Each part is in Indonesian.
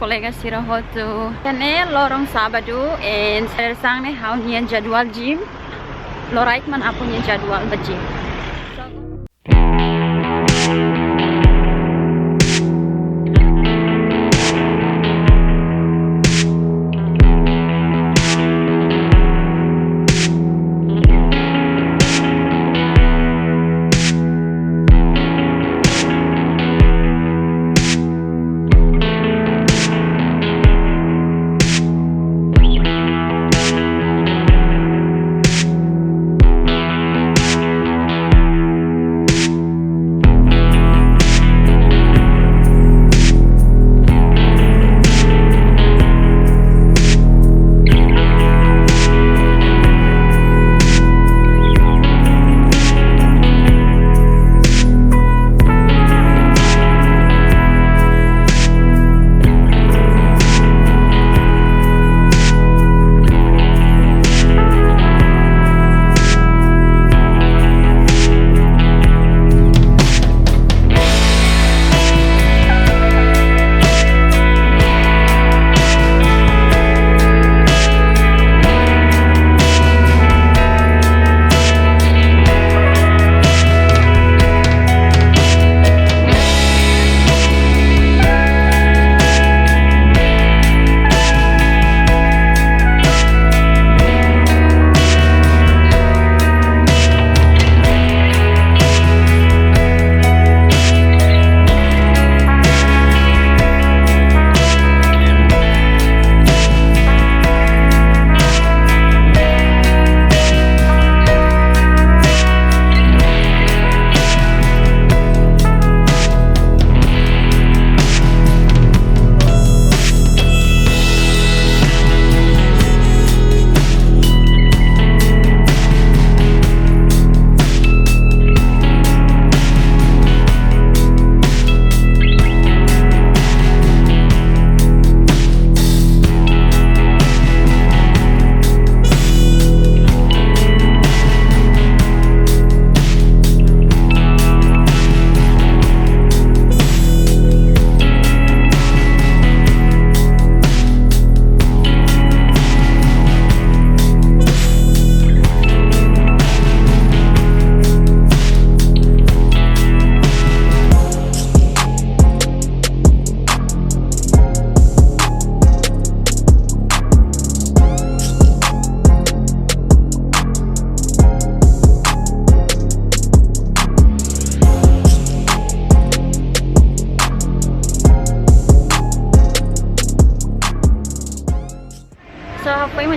kolega sira hotu. Kane lorong Sabado and sersang ne hau nian jadwal gym. Loraik man aku nian jadwal gym.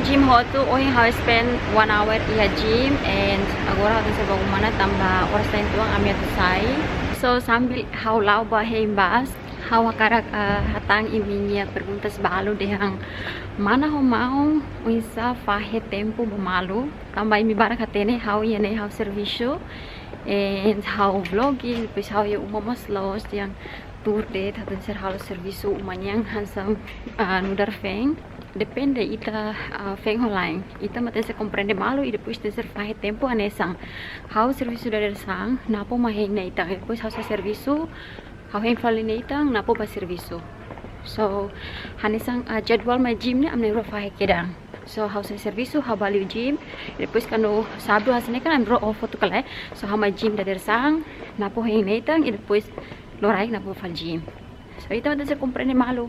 Gym hotu, I spend 1 hour iha gym and agora harus saya bagaimana tambah oras lain tuang amia tusai. So sambil hau lau bahai bas, hau karak hatang iminya perguntas balu dehang mana ho mau uisa fahe tempo bamalu tambah imi barak hatene hau yene hau serviço and hau vlogging depois hau ya umamas laos yang tour date hatun ser hau serviço umanyang hansam nudar feng. Depende ita feng online ita mate se comprende malu e depois de ser fahe tempo anesang hau serviço da sang napo maheng na ita depois hau sa serviço hau heng fali na ita napo ba serviço so hanesang jadwal ma gym ne amne ro fahe kedang so hau sa serviço hau bali gym depois kanu sabdo hasne kan amro off to kala so hau ma gym da sang napo heng na ita e depois lorai napo fal gym so ita mate se comprende malu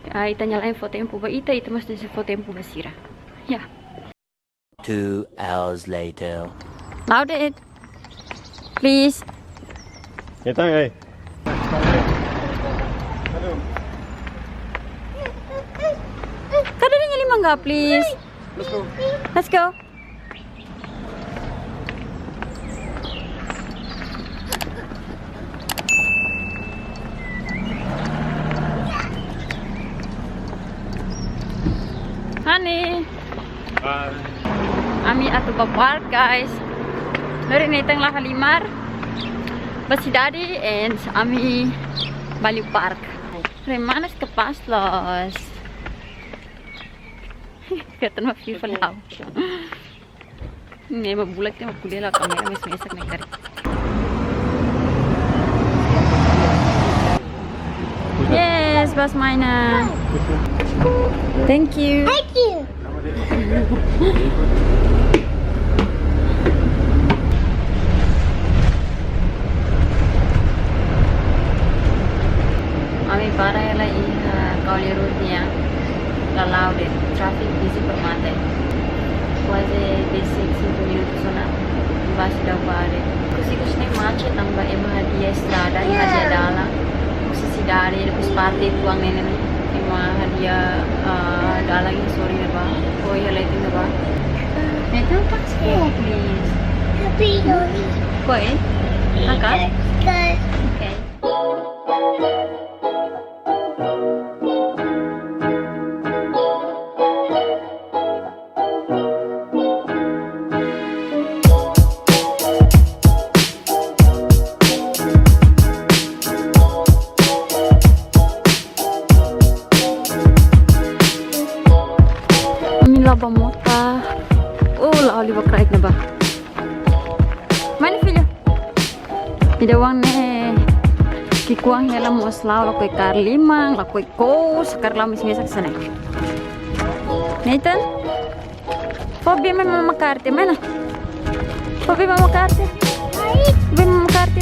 ita nyalain foto tempo ba ita mas nasa foto tempo ba sira. Yeah. 2 hours later. Loud it. Please. Kita eh. Kada rin yung mangga, please. Let's go. Let's go. Honey. Ami ato ba park, guys. Nari nitang lakalimar. Basi daddy and ami baliw park. Remanas ka paslos. Katan ma-feel lang. Hindi mabulag tayo magkulila kamera mas mesak na kari. Yes, bas mainan. Thank you. Thank you. Ami para yala kauli roadnya lalau de traffic busy permate. Quase 5 minutos na base da pare. Kusi nem macet tambah emang dia estrada dia dalam. Kusi sidari depois parte tuang nene emang dia dalang yang sorry na ba. Oh ya lighting na ba. Neto taxi please. Happy Lori. Koi? Angkat? Good. Okay. Lava mota. Oh, la oliva craig na ba? Mani filho. Ida wang ne kikuang hela moslaw la koy kar limang, la koy kos, kar la mismesak sana. Nathan? Fobi me mama karte, mana? Fobi mama karte. Fobi mama karte.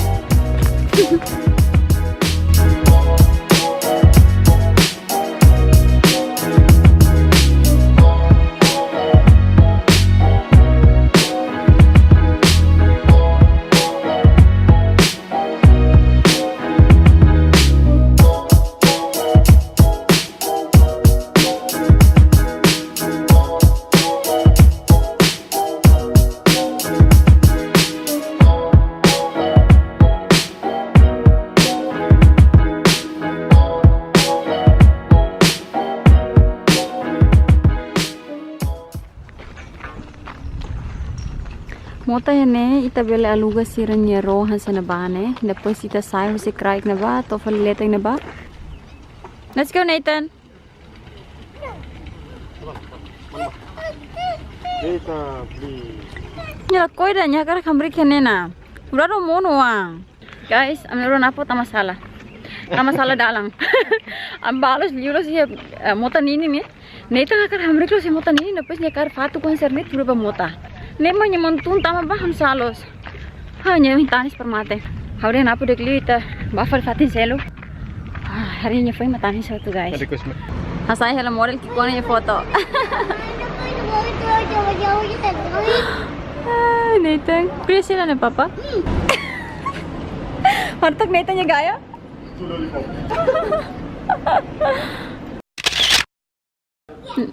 Mota hene ita bele aluga siranya rohan sana bane. Depois ita sai se craig na ba, to leteng na ba. Let's go Nathan. Nathan, please. Ya koi da nya kar khamri khene na. Uraro mono wang. Guys, amero na po tamasala. Tamasala dalang. Am balos liulos ya mota nini ne. Nathan kar khamri klo se mota nini depois nya kar fatu kon serne turba mota. Nema nyamontun tama baham salos. Hanya tanis permate. Haure napu dekli ita bafar fatin selo. Hari nya foi matanis hotu guys. Hasai hela model ki kone ye foto. Nathan, kuya sila na papa? Hartak Nathan nya gaya?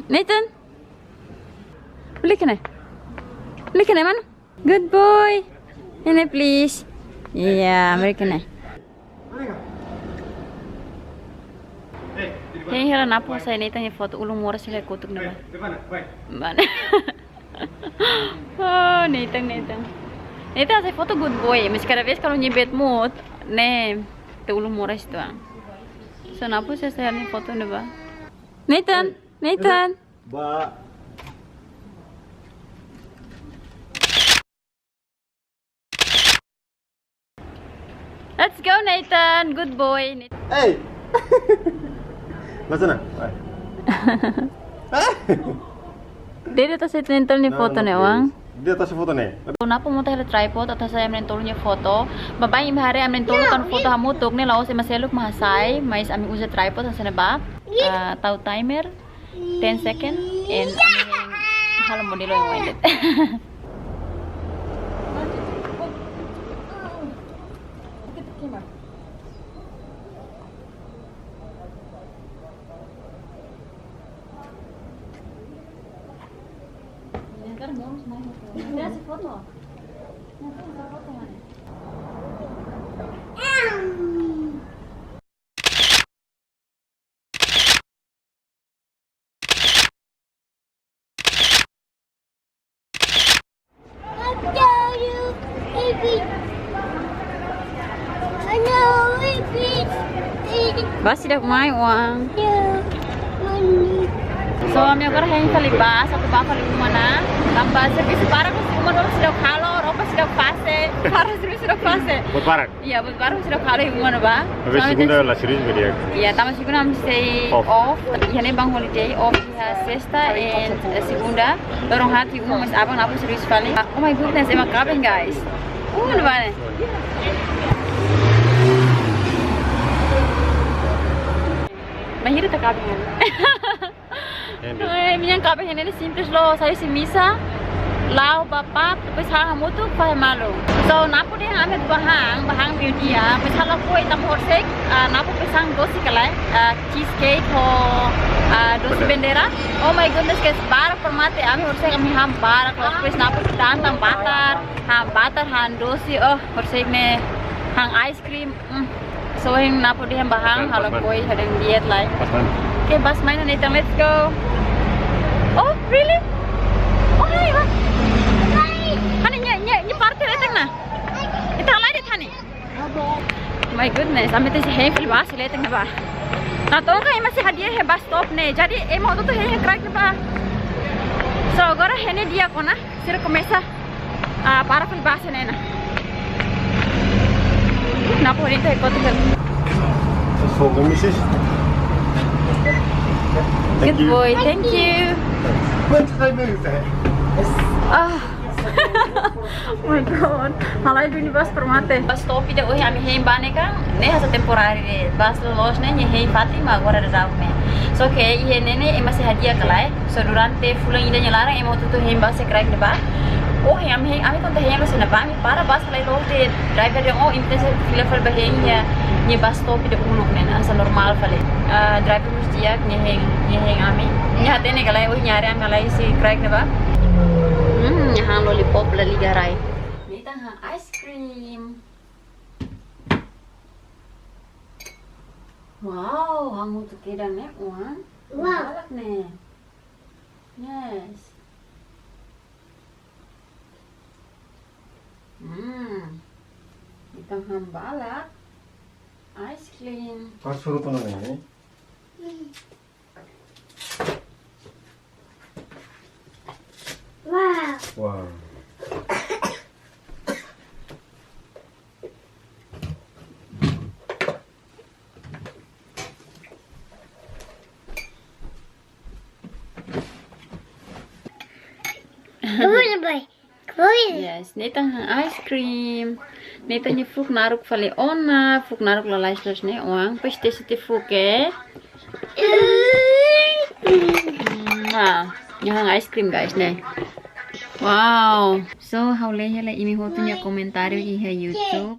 Nathan? Balik na. Look at him, good boy. Ini please. Yeah, American na. Hey, hela napo sa Nathan yung foto. Ulong mura sila kutok na ba? Mana? Oh, Nathan. Nathan sa foto good boy. Mas kada vez kalau nyibet mo, ne, te ulong mura ito ah. So napo sa yung foto na ba? Nathan. Ba. Let's go Nathan, good boy. Hey. Masa na? Dito ta sa tinentol ni foto ni Wang. Dia tas foto ne. Na po mo tayo tripod at sa amin tolo niya foto. Babay imhari amin tolo kan foto hamutok ni lao sa maselok mahasay, mais amin usa tripod sa ba? Tau timer 10 seconds and amin halam mo nilo yung wallet. Mira esa foto. Esa foto, man. Basta tidak kumain uang. So, kami akan hanya kalibas, atau bakal mana? Tambah servis para kung umano sila kalo, ropa sudah fase. Baru sudah fase. Buat Barak. Iya, buat baru sudah kalau yang mana ba? Habis segunda lah serius dia. Iya, tambah segunda I'm say off. Ini bang holiday off ya sexta and segunda. Dorong hati mas abang apa serius kali. Oh my goodness, emang kabin guys. Mana ba? Mahirap tak kabin. Minha cabin ini simples lo, saya si misa. Lau bapak, terus hang mutu pakai malu. So napu deh ame bahang beauty ya. Misal aku itu horsek, napu pisang dosi kalai, cheesecake ho dosi bendera. Oh my goodness, kes barak permate ame horsek kami ham barak. Terus napu tantang batar, ham dosi. Oh horsek ne hang ice cream. So yang napu deh bahang, kalau koi ada yang diet lai. Okay, bas mainan itu, let's go. Oh really? Oh hai ba? Ini parkir itu na? Itu halai deh thani. My goodness, kami tuh sih feliz bas letek na ba? Nah tuh kan masih hadiah he bus stop ne. Jadi mau tuh he crack na ba? So agora ini dia kona, sira começa para feliz bas ne na. Na por itu ikut tuh. So Mrs. Good boy, thank you. Ah. Oh my god, halai duni bas permate. Bas stop ide oh ami heim bane kan, ne hasa temporari de. Bas lolos ne heim Fatima agora de dav me. So ke ihe nene masih hadiah kalai. So durante fulang ide nyelarang emo tuh heim bas crack de ba. Oh ami kon heim bas na ba, ami para bas lai lo de driver de oh intense fila fal bahen ya. Ni bas stop ide unok ne asa normal fale. Driver mus dia ni heim ami. Ni hate ne kalai oh nyari am kalai si crack de ba. Hang lollipop la ligaray. Ini hang ice cream. Wow, hang untuk kedang ne, uang. Wow. Balak ne. Yes. Kita hang balak. Ice cream. Pas suruh tuh nih. Wow. Yes, neta ice cream. Neta ni fuk naruk fale ona, fuk naruk lalai slos ne oang. Peste sete fuk yang ice cream guys ne. Wow. So how lehala imi hotunya komentario iha YouTube.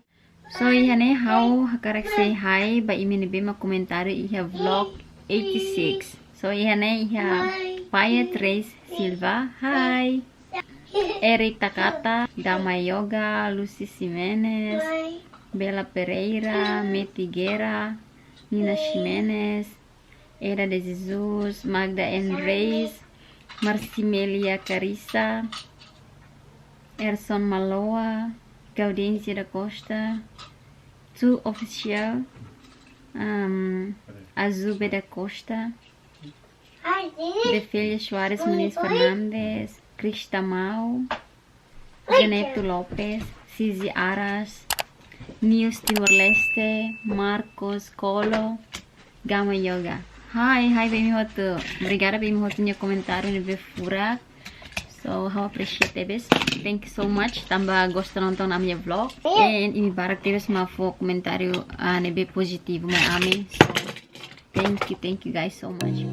So iha ne how hakarak say hi ba imi ne bema komentario iha vlog 86. So iha ne iha Payet Reis Silva. Hi. Eric Takata, Dama Yoga, Lucy Jimenez, Bella Pereira, Meti Guerra, Nina Jimenez, Era de Jesus, Magda N. Reis, Marcimelia Carissa, Erson Maloa, Gaudensia da Costa, Tu Official, Azube da Costa, Defelia Soares Muniz Fernandes, Crista Mau, Geneto Lopes, Cizi Aras, Nils Timor-Leste, Marcos Colo, Gama Yoga. Hi baby hotu. Obrigada baby hotu nya comentário nebe furak. So how appreciate this. Thank you so much. Tambah gosta nonton na minha vlog. And ini barak teres mafo comentário nebe positivo may ami. So thank you guys so much.